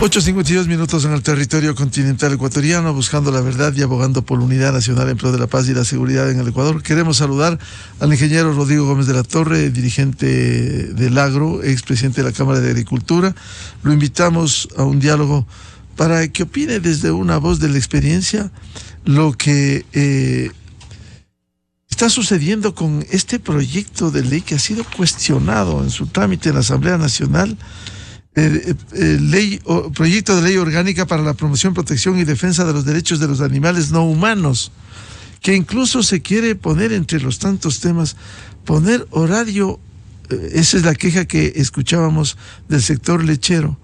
8:52 en el territorio continental ecuatoriano, buscando la verdad y abogando por la unidad nacional en pro de la paz y la seguridad en el Ecuador. Queremos saludar al ingeniero Rodrigo Gómez de la Torre, dirigente del Agro, expresidente de la Cámara de Agricultura. Lo invitamos a un diálogo para que opine desde una voz de la experiencia lo que está sucediendo con este proyecto de ley que ha sido cuestionado en su trámite en la Asamblea Nacional. Proyecto de ley orgánica para la promoción, protección y defensa de los derechos de los animales no humanos, que incluso se quiere poner entre los tantos temas, poner horario, esa es la queja que escuchábamos del sector lechero,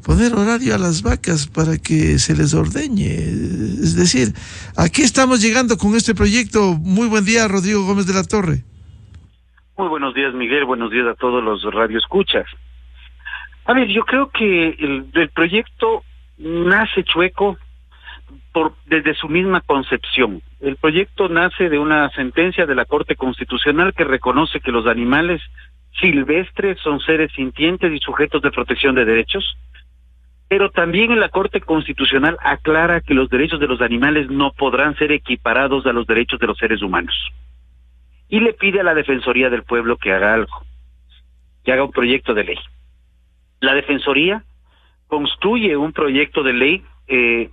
poner horario a las vacas para que se les ordeñe. Es decir, aquí estamos llegando con este proyecto. Muy buen día, Rodrigo Gómez de la Torre. Muy buenos días, Miguel. Buenos días a todos los radioescuchas. A ver, yo creo que el proyecto nace chueco desde su misma concepción. El proyecto nace de una sentencia de la Corte Constitucional que reconoce que los animales silvestres son seres sintientes y sujetos de protección de derechos, pero también en la Corte Constitucional aclara que los derechos de los animales no podrán ser equiparados a los derechos de los seres humanos. Y le pide a la Defensoría del Pueblo que haga algo, que haga un proyecto de ley. La Defensoría construye un proyecto de ley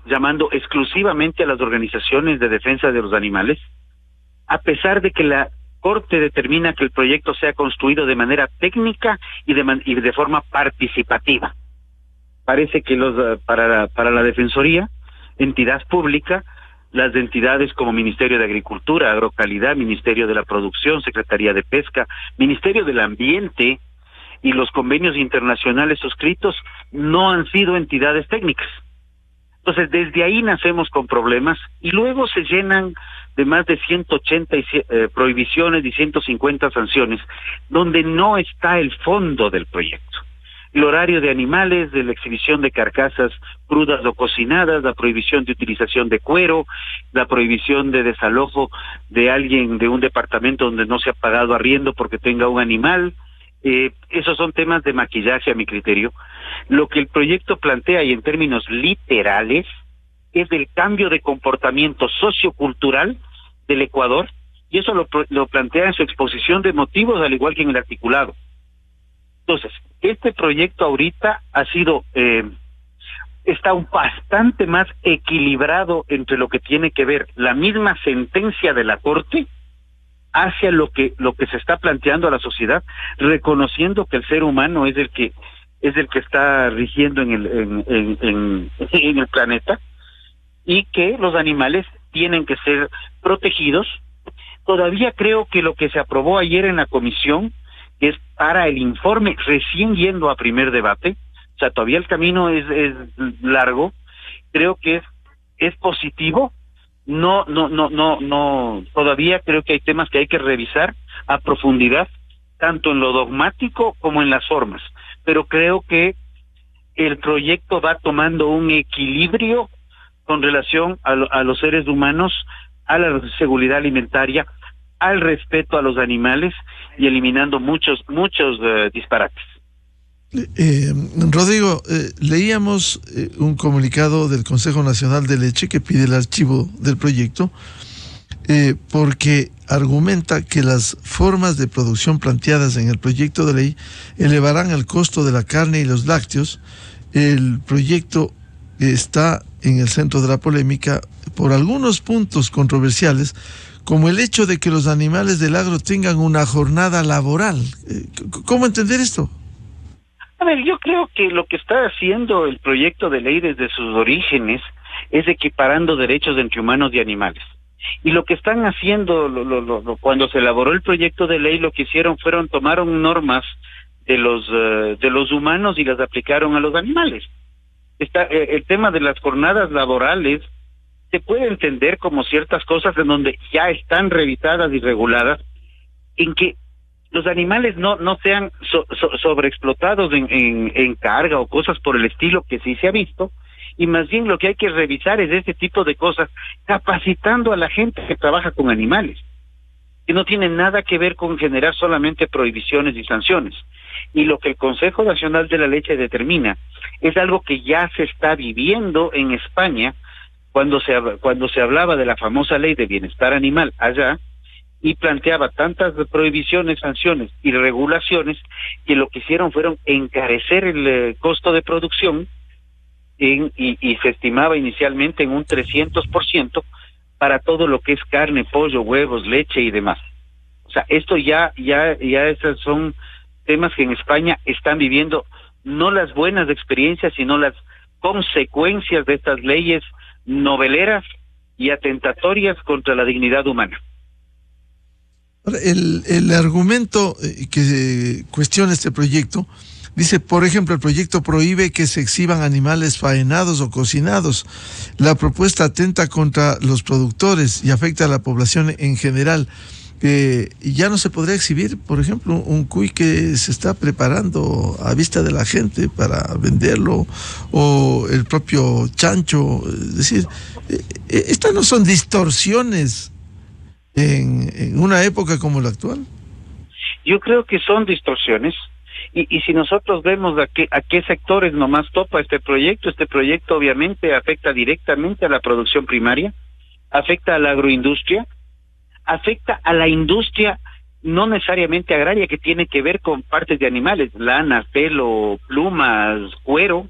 llamando exclusivamente a las organizaciones de defensa de los animales, a pesar de que la Corte determina que el proyecto sea construido de manera técnica y de forma participativa. Parece que para la Defensoría, entidad pública, las entidades como Ministerio de Agricultura, Agrocalidad, Ministerio de la Producción, Secretaría de Pesca, Ministerio del Ambiente y los convenios internacionales suscritos no han sido entidades técnicas. Entonces, desde ahí nacemos con problemas y luego se llenan de más de 180 prohibiciones y 150 sanciones, donde no está el fondo del proyecto. El horario de animales, de la exhibición de carcasas crudas o cocinadas, la prohibición de utilización de cuero, la prohibición de desalojo de alguien de un departamento donde no se ha pagado arriendo porque tenga un animal. Esos son temas de maquillaje a mi criterio. Lo que el proyecto plantea, y en términos literales, es el cambio de comportamiento sociocultural del Ecuador, y eso lo plantea en su exposición de motivos, al igual que en el articulado. Entonces, este proyecto ahorita está bastante más equilibrado entre lo que tiene que ver la misma sentencia de la Corte hacia lo que se está planteando a la sociedad, reconociendo que el ser humano es el que está rigiendo en el planeta, y que los animales tienen que ser protegidos. Todavía creo que lo que se aprobó ayer en la comisión, que es para el informe recién yendo a primer debate, o sea, todavía el camino es largo, creo que es positivo. No, todavía creo que hay temas que hay que revisar a profundidad, tanto en lo dogmático como en las formas, pero creo que el proyecto va tomando un equilibrio con relación a los seres humanos, a la seguridad alimentaria, al respeto a los animales y eliminando muchos disparates. Rodrigo, leíamos un comunicado del Consejo Nacional de Leche que pide el archivo del proyecto porque argumenta que las formas de producción planteadas en el proyecto de ley elevarán el costo de la carne y los lácteos. El proyecto está en el centro de la polémica por algunos puntos controversiales, como el hecho de que los animales del agro tengan una jornada laboral. ¿Cómo entender esto? A ver, yo creo que lo que está haciendo el proyecto de ley desde sus orígenes es equiparando derechos entre humanos y animales. Y lo que están haciendo cuando se elaboró el proyecto de ley, lo que hicieron tomaron normas de los humanos y las aplicaron a los animales. El tema de las jornadas laborales se puede entender como ciertas cosas en donde ya están revisadas y reguladas, en que los animales no sean sobreexplotados en carga o cosas por el estilo, que sí se ha visto, y más bien lo que hay que revisar es este tipo de cosas, capacitando a la gente que trabaja con animales. que no tiene nada que ver con generar solamente prohibiciones y sanciones. Y lo que el Consejo Nacional de la Leche determina es algo que ya se está viviendo en España cuando se hablaba de la famosa ley de bienestar animal allá, y planteaba tantas prohibiciones, sanciones y regulaciones que lo que hicieron fueron encarecer el costo de producción y se estimaba inicialmente en un 300% para todo lo que es carne, pollo, huevos, leche y demás. O sea, esto ya esos son temas que en España están viviendo no las buenas experiencias, sino las consecuencias de estas leyes noveleras y atentatorias contra la dignidad humana. El argumento que cuestiona este proyecto dice, por ejemplo, el proyecto prohíbe que se exhiban animales faenados o cocinados. La propuesta atenta contra los productores y afecta a la población en general. Ya no se podría exhibir, por ejemplo, un cuy que se está preparando a vista de la gente para venderlo, o el propio chancho. Es decir, estas no son distorsiones en una época como la actual. Yo creo que son distorsiones, y si nosotros vemos a qué sectores nomás topa este proyecto obviamente afecta directamente a la producción primaria, afecta a la agroindustria, afecta a la industria no necesariamente agraria, que tiene que ver con partes de animales, lana, pelo, plumas, cuero,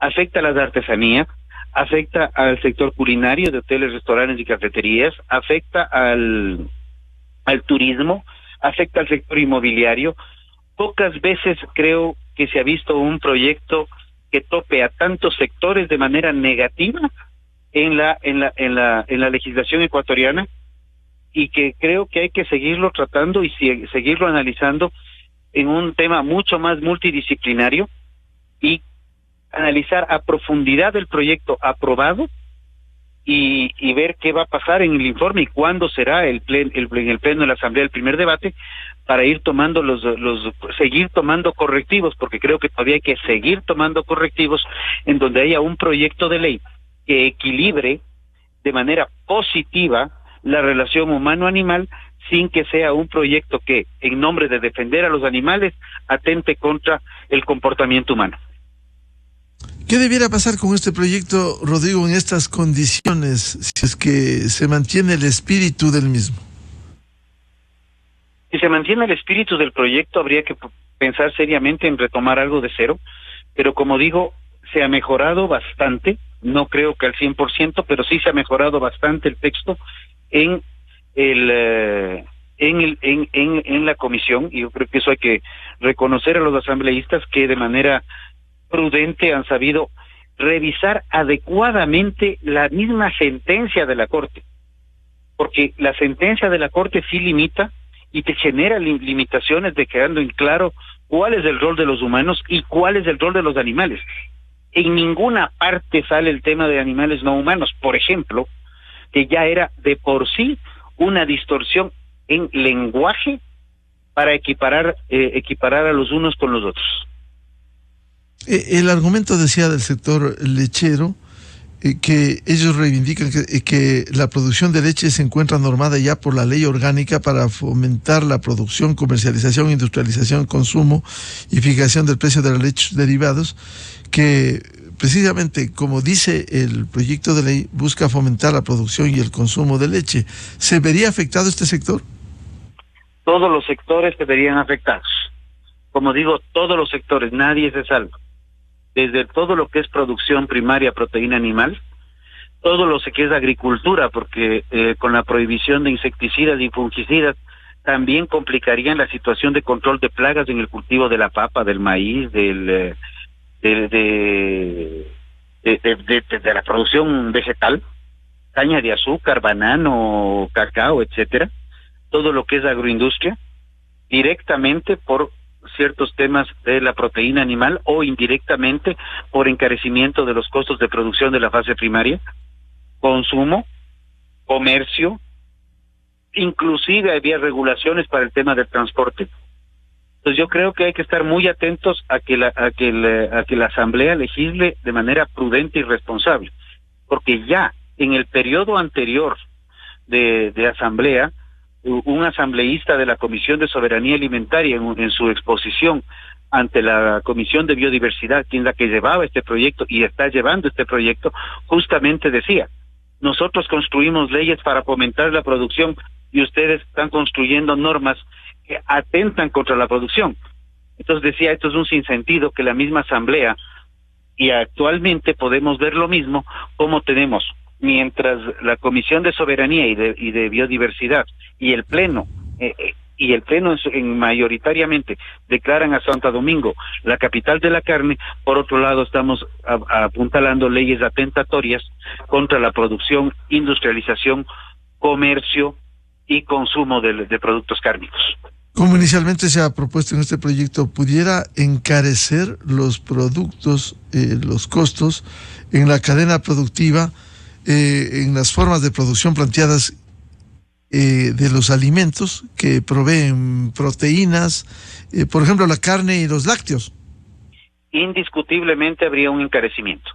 afecta a las artesanías, afecta al sector culinario de hoteles, restaurantes y cafeterías, afecta al turismo, afecta al sector inmobiliario. Pocas veces creo que se ha visto un proyecto que tope a tantos sectores de manera negativa en la legislación ecuatoriana, y que creo que hay que seguirlo tratando y seguirlo analizando en un tema mucho más multidisciplinario, y analizar a profundidad el proyecto aprobado y ver qué va a pasar en el informe y cuándo será en el pleno de la Asamblea el primer debate, para ir tomando seguir tomando correctivos, porque creo que todavía hay que seguir tomando correctivos en donde haya un proyecto de ley que equilibre de manera positiva la relación humano-animal, sin que sea un proyecto que, en nombre de defender a los animales, atente contra el comportamiento humano. ¿Qué debiera pasar con este proyecto, Rodrigo, en estas condiciones, si es que se mantiene el espíritu del mismo? Si se mantiene el espíritu del proyecto, habría que pensar seriamente en retomar algo de cero, pero como digo, se ha mejorado bastante, no creo que al 100%, pero sí se ha mejorado bastante el texto en la comisión, y yo creo que eso hay que reconocer a los asambleístas, que de manera prudente han sabido revisar adecuadamente la misma sentencia de la Corte, porque la sentencia de la Corte sí limita y te genera limitaciones, dejando en claro cuál es el rol de los humanos y cuál es el rol de los animales. En ninguna parte sale el tema de animales no humanos, por ejemplo, que ya era de por sí una distorsión en lenguaje para equiparar a los unos con los otros. El argumento, decía, del sector lechero, que ellos reivindican que la producción de leche se encuentra normada ya por la ley orgánica para fomentar la producción, comercialización, industrialización, consumo y fijación del precio de los leches derivados, que precisamente, como dice el proyecto de ley, busca fomentar la producción y el consumo de leche. ¿Se vería afectado este sector? Todos los sectores se verían afectados. Como digo, todos los sectores, nadie se salva. Desde todo lo que es producción primaria, proteína animal, todo lo que es agricultura, porque con la prohibición de insecticidas y fungicidas también complicarían la situación de control de plagas en el cultivo de la papa, del maíz, de la producción vegetal, caña de azúcar, banano, cacao, etcétera. Todo lo que es agroindustria, directamente por ciertos temas de la proteína animal, o indirectamente por encarecimiento de los costos de producción de la fase primaria, consumo, comercio, inclusive había regulaciones para el tema del transporte. Entonces yo creo que hay que estar muy atentos a que la Asamblea legisle de manera prudente y responsable, porque ya en el periodo anterior de Asamblea un asambleísta de la Comisión de Soberanía Alimentaria en su exposición ante la Comisión de Biodiversidad, quien es la que llevaba este proyecto y está llevando este proyecto, justamente decía: nosotros construimos leyes para fomentar la producción y ustedes están construyendo normas que atentan contra la producción. Entonces decía, esto es un sinsentido que la misma asamblea, y actualmente podemos ver lo mismo, como tenemos, mientras la Comisión de Soberanía y de Biodiversidad y el Pleno mayoritariamente declaran a Santo Domingo la capital de la carne, por otro lado estamos apuntalando leyes atentatorias contra la producción, industrialización, comercio y consumo de productos cárnicos. Como inicialmente se ha propuesto en este proyecto, ¿pudiera encarecer los productos, los costos en la cadena productiva, en las formas de producción planteadas de los alimentos que proveen proteínas, por ejemplo la carne y los lácteos? Indiscutiblemente habría un encarecimiento.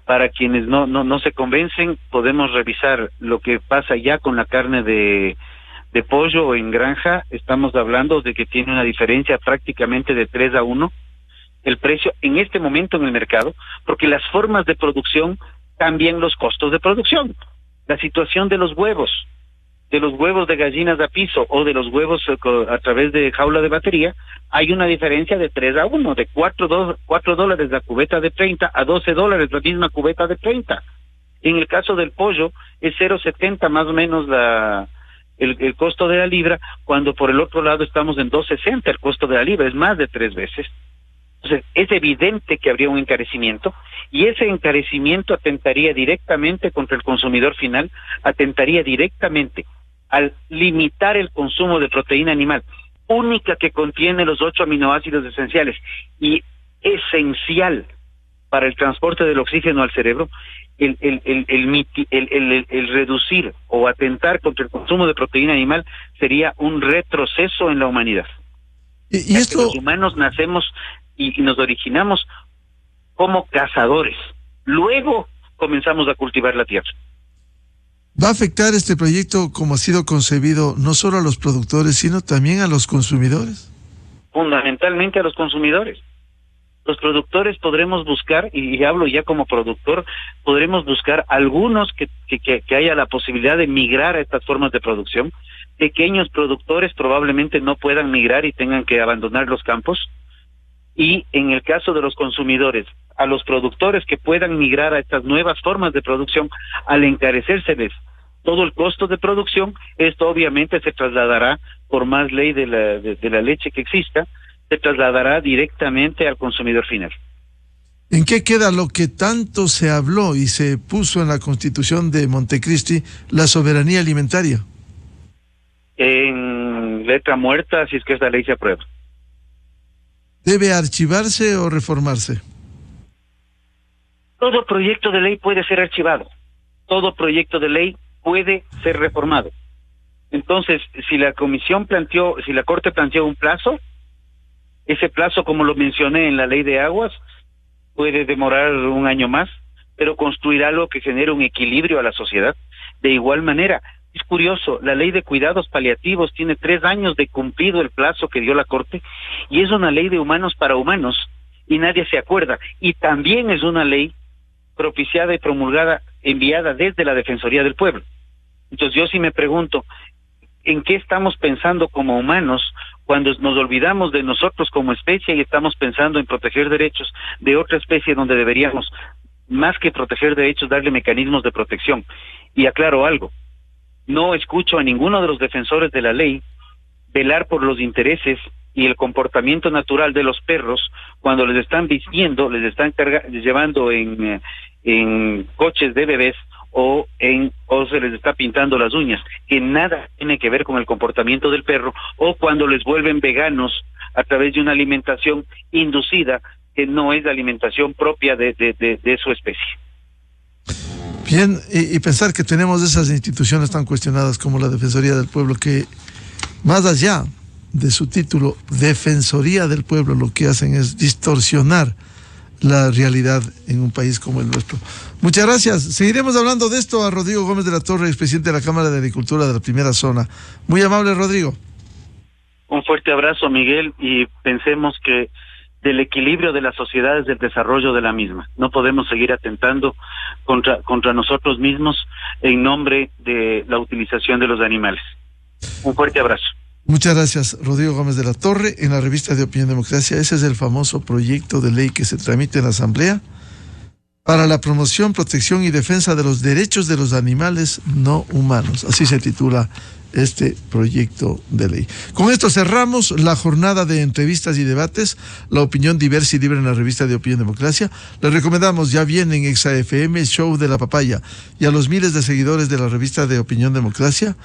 Para quienes no se convencen, podemos revisar lo que pasa ya con la carne de pollo en granja. Estamos hablando de que tiene una diferencia prácticamente de 3-1 el precio en este momento en el mercado, porque las formas de producción cambian los costos de producción. La situación de los huevos de gallinas a piso o de los huevos a través de jaula de batería, hay una diferencia de 3-1, de $4 la cubeta de 30 a $12 la misma cubeta de 30. En el caso del pollo es 0.70 más o menos el costo de la libra, cuando por el otro lado estamos en 2.60 el costo de la libra, es más de 3 veces. Entonces es evidente que habría un encarecimiento, y ese encarecimiento atentaría directamente contra el consumidor final, atentaría directamente al limitar el consumo de proteína animal, única que contiene los 8 aminoácidos esenciales y esencial para el transporte del oxígeno al cerebro. El reducir o atentar contra el consumo de proteína animal sería un retroceso en la humanidad. Y esto... Los humanos nacemos y nos originamos como cazadores, luego comenzamos a cultivar la tierra. ¿Va a afectar este proyecto, como ha sido concebido, no solo a los productores, sino también a los consumidores? Fundamentalmente a los consumidores. Los productores podremos buscar, y hablo ya como productor, podremos buscar algunos que haya la posibilidad de migrar a estas formas de producción. Pequeños productores probablemente no puedan migrar y tengan que abandonar los campos. Y en el caso de los consumidores, a los productores que puedan migrar a estas nuevas formas de producción, al encarecérseles todo el costo de producción, esto obviamente se trasladará, por más ley de la leche que exista, se trasladará directamente al consumidor final. ¿En qué queda lo que tanto se habló y se puso en la Constitución de Montecristi, la soberanía alimentaria? En letra muerta, si es que esta ley se aprueba. ¿Debe archivarse o reformarse? Todo proyecto de ley puede ser archivado. Todo proyecto de ley puede ser reformado. Entonces, si la Corte planteó un plazo, ese plazo, como lo mencioné en la ley de aguas, puede demorar un año más, pero construir algo que genere un equilibrio a la sociedad. De igual manera, es curioso, la ley de cuidados paliativos tiene 3 años de cumplido el plazo que dio la Corte, y es una ley de humanos para humanos, y nadie se acuerda. Y también es una ley propiciada y promulgada, enviada desde la Defensoría del Pueblo. Entonces yo sí me pregunto, ¿en qué estamos pensando como humanos cuando nos olvidamos de nosotros como especie y estamos pensando en proteger derechos de otra especie donde deberíamos, más que proteger derechos, darle mecanismos de protección? Y aclaro algo, no escucho a ninguno de los defensores de la ley velar por los intereses y el comportamiento natural de los perros cuando les están vistiendo, les están llevando en coches de bebés o se les está pintando las uñas, que nada tiene que ver con el comportamiento del perro, o cuando les vuelven veganos a través de una alimentación inducida que no es la alimentación propia de su especie. Bien, y pensar que tenemos esas instituciones tan cuestionadas como la Defensoría del Pueblo, que más allá de su título, Defensoría del Pueblo, lo que hacen es distorsionar la realidad en un país como el nuestro. Muchas gracias. Seguiremos hablando de esto a Rodrigo Gómez de la Torre, expresidente de la Cámara de Agricultura de la Primera Zona. Muy amable, Rodrigo. Un fuerte abrazo, Miguel, y pensemos que del equilibrio de la sociedad es el desarrollo de la misma. No podemos seguir atentando contra nosotros mismos en nombre de la utilización de los animales. Un fuerte abrazo. Muchas gracias, Rodrigo Gómez de la Torre. En la revista de Opinión Democracia, ese es el famoso proyecto de ley que se tramite en la Asamblea para la promoción, protección y defensa de los derechos de los animales no humanos. Así se titula este proyecto de ley. Con esto cerramos la jornada de entrevistas y debates, la opinión diversa y libre en la revista de Opinión Democracia. Les recomendamos, ya viene en Exa FM, Show de la Papaya, y a los miles de seguidores de la revista de Opinión Democracia,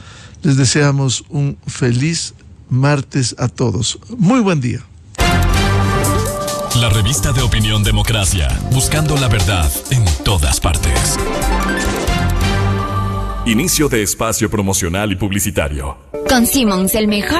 les deseamos un feliz martes a todos. Muy buen día. La revista de Opinión Democracia, buscando la verdad en todas partes. Inicio de espacio promocional y publicitario. Con Simmons, el mejor